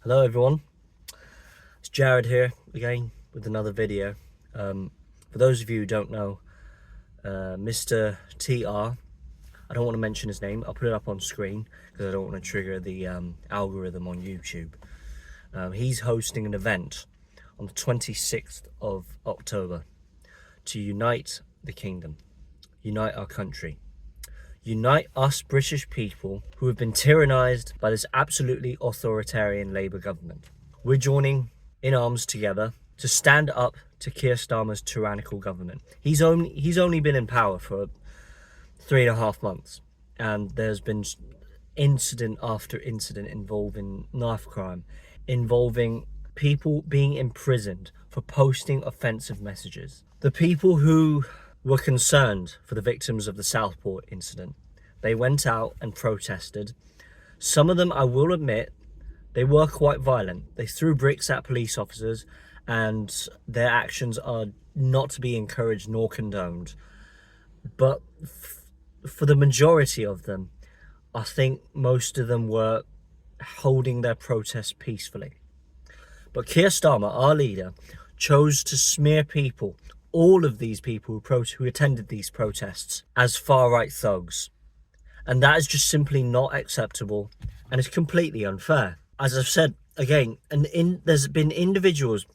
Hello everyone, it's Jared here again with another video. For those of you who don't know, Mr. TR, I don't want to mention his name, I'll put it up on screen because I don't want to trigger the algorithm on YouTube. He's hosting an event on the 26th of October to unite the kingdom, unite our country. Unite us British people who have been tyrannised by this absolutely authoritarian Labour government. We're joining in arms together to stand up to Keir Starmer's tyrannical government. He's only been in power for 3.5 months, and there's been incident after incident involving knife crime, involving people being imprisoned for posting offensive messages. The people who were concerned for the victims of the Southport incident, they went out and protested. Some of them, I will admit, they were quite violent. They threw bricks at police officers, and their actions are not to be encouraged nor condoned. But for the majority of them, I think most of them were holding their protests peacefully. But Keir Starmer, our leader, chose to smear people, all of these people who attended these protests, as far-right thugs. And that is just simply not acceptable, and it's completely unfair. As I've said again, there's been individuals,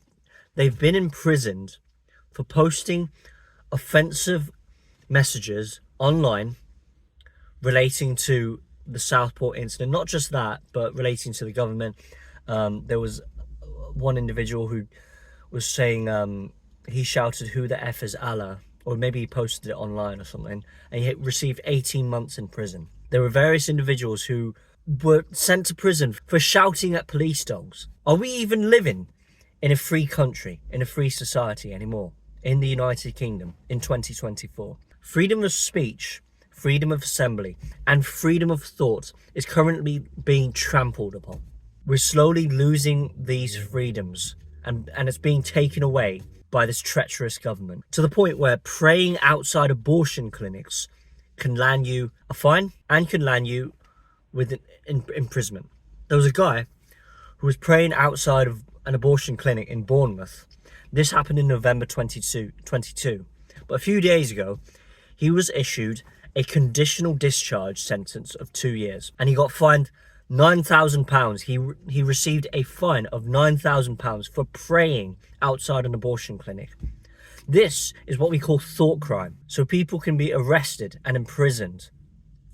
they've been imprisoned for posting offensive messages online relating to the Southport incident. Not just that, but relating to the government. There was one individual who was saying, he shouted, "Who the F is Allah?" Or maybe he posted it online or something, and he received 18 months in prison. There were various individuals who were sent to prison for shouting at police dogs. Are we even living in a free country, in a free society anymore, in the United Kingdom in 2024? Freedom of speech, freedom of assembly, and freedom of thought is currently being trampled upon. We're slowly losing these freedoms, and it's being taken away by this treacherous government, to the point where praying outside abortion clinics can land you a fine and can land you with imprisonment. There was a guy who was praying outside of an abortion clinic in Bournemouth. This happened in November 22. But a few days ago, he was issued a conditional discharge sentence of 2 years, and he got fined £9,000. He received a fine of £9,000 for praying outside an abortion clinic. This is what we call thought crime. So people can be arrested and imprisoned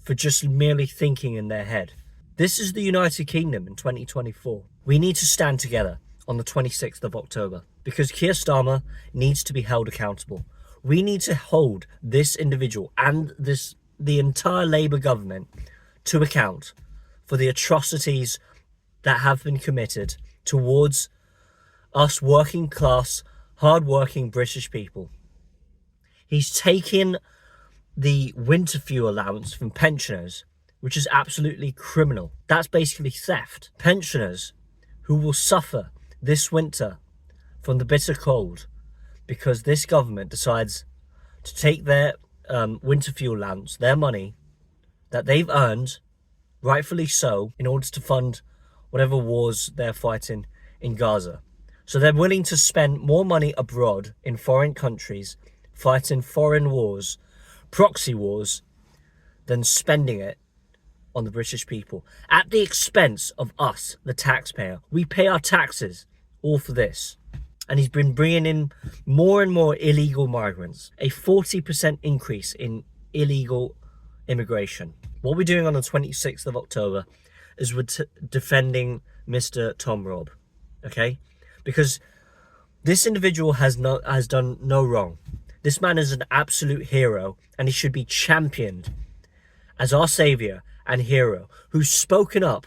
for just merely thinking in their head. This is the United Kingdom in 2024. We need to stand together on the 26th of October because Keir Starmer needs to be held accountable. We need to hold this individual and the entire Labour government to account for the atrocities that have been committed towards us working class, hard-working British people. He's taken the winter fuel allowance from pensioners, which is absolutely criminal. That's basically theft. Pensioners who will suffer this winter from the bitter cold because this government decides to take their winter fuel allowance, their money that they've earned, rightfully so, in order to fund whatever wars they're fighting in Gaza. So they're willing to spend more money abroad in foreign countries, fighting foreign wars, proxy wars, than spending it on the British people at the expense of us, the taxpayer. We pay our taxes all for this. And he's been bringing in more and more illegal migrants, a 40% increase in illegal immigration. What we're doing on the 26th of October is we're defending Mr. Tom Robb, okay? Because this individual has done no wrong. This man is an absolute hero, and he should be championed as our saviour and hero, who's spoken up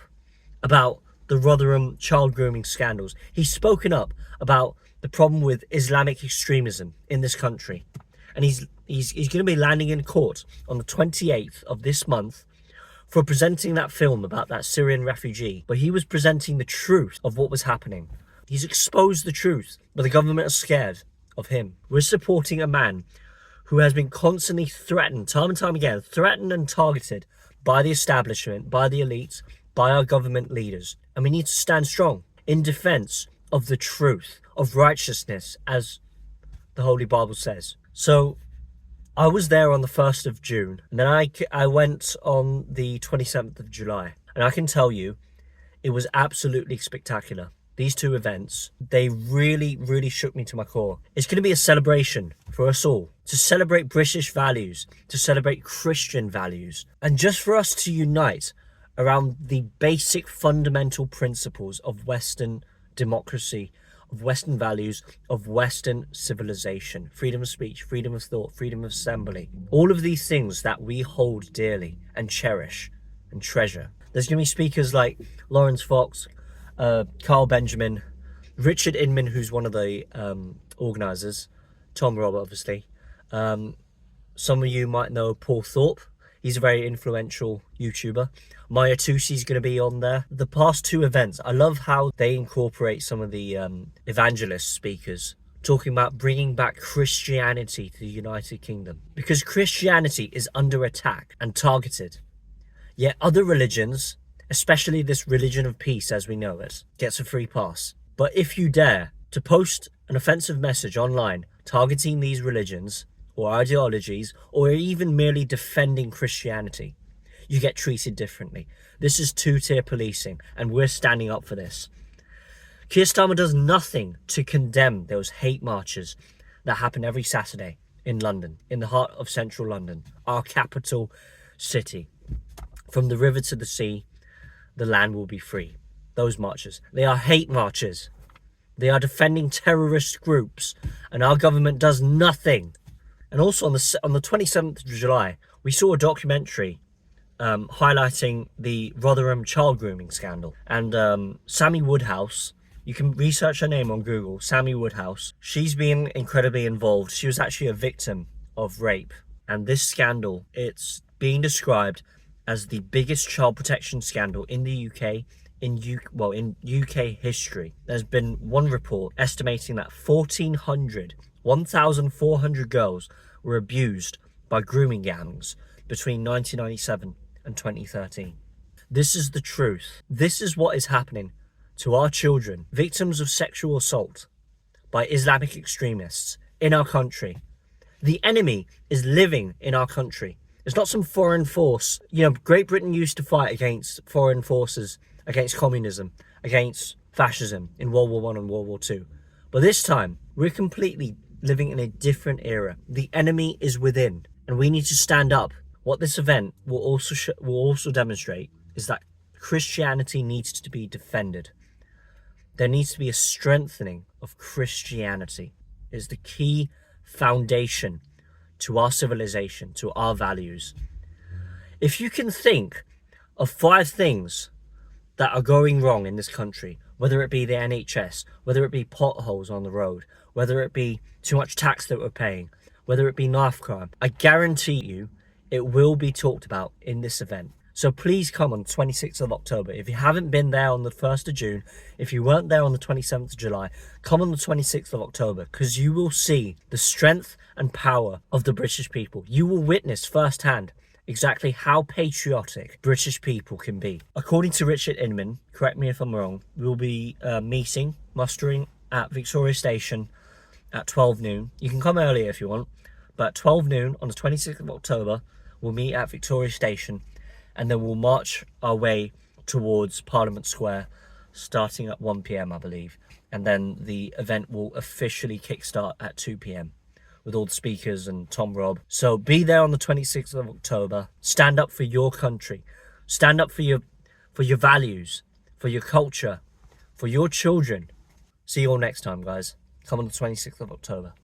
about the Rotherham child grooming scandals. He's spoken up about the problem with Islamic extremism in this country. And he's going to be landing in court on the 28th of this month for presenting that film about that Syrian refugee. But he was presenting the truth of what was happening. He's exposed the truth, but the government are scared of him. We're supporting a man who has been constantly threatened, time and time again, threatened and targeted by the establishment, by the elites, by our government leaders. And we need to stand strong. in defense of the truth, of righteousness, as the Holy Bible says. So I was there on the 1st of June, and then I went on the 27th of July. And I can tell you, it was absolutely spectacular. These two events, they really, really shook me to my core. It's going to be a celebration for us all, to celebrate British values, to celebrate Christian values, and just for us to unite around the basic fundamental principles of Western democracy, of Western values, of Western civilization, freedom of speech, freedom of thought, freedom of assembly. All of these things that we hold dearly and cherish and treasure. There's going to be speakers like Lawrence Fox, Carl Benjamin, Richard Inman, who's one of the organisers, Tom Robb, obviously. Some of you might know Paul Thorpe. He's a very influential YouTuber. Maya Tusi's going to be on there. The past two events, I love how they incorporate some of the evangelist speakers talking about bringing back Christianity to the United Kingdom. Because Christianity is under attack and targeted. Yet other religions, especially this religion of peace as we know it, gets a free pass. But if you dare to post an offensive message online targeting these religions or ideologies, or even merely defending Christianity, you get treated differently. This is two-tier policing, and we're standing up for this. Keir Starmer does nothing to condemn those hate marches that happen every Saturday in London, in the heart of central London, our capital city. From the river to the sea, the land will be free. Those marches, they are hate marches. They are defending terrorist groups, and our government does nothing. And also on the 27th of July, we saw a documentary highlighting the Rotherham child grooming scandal. And Sammy Woodhouse, you can research her name on Google, Sammy Woodhouse. She's been incredibly involved. She was actually a victim of rape. And this scandal, it's being described as the biggest child protection scandal in the UK, in UK history. There's been one report estimating that 1,400 girls were abused by grooming gangs between 1997 and 2013. This is the truth. This is what is happening to our children, victims of sexual assault by Islamic extremists in our country. The enemy is living in our country. It's not some foreign force. You know, Great Britain used to fight against foreign forces, against communism, against fascism in World War I and World War II. But this time, we're completely living in a different era. The enemy is within, and we need to stand up. What this event will also demonstrate is that Christianity needs to be defended. There needs to be a strengthening of Christianity. It is the key foundation to our civilization, to our values. If you can think of 5 things that are going wrong in this country, whether it be the NHS, whether it be potholes on the road, whether it be too much tax that we're paying, whether it be knife crime, I guarantee you it will be talked about in this event. So please come on 26th of October. If you haven't been there on the 1st of June, if you weren't there on the 27th of July, come on the 26th of October, because you will see the strength and power of the British people. You will witness firsthand exactly how patriotic British people can be. According to Richard Inman, correct me if I'm wrong, we'll be mustering at Victoria Station at 12 noon. You can come earlier if you want, but at 12 noon on the 26th of October, we'll meet at Victoria Station, and then we'll march our way towards Parliament Square, starting at 1 PM, I believe. And then the event will officially kickstart at 2 PM. with all the speakers and Tom Robb. So be there on the 26th of October. Stand up for your country. Stand up for your values, for your culture, for your children. See you all next time, guys. Come on the 26th of October.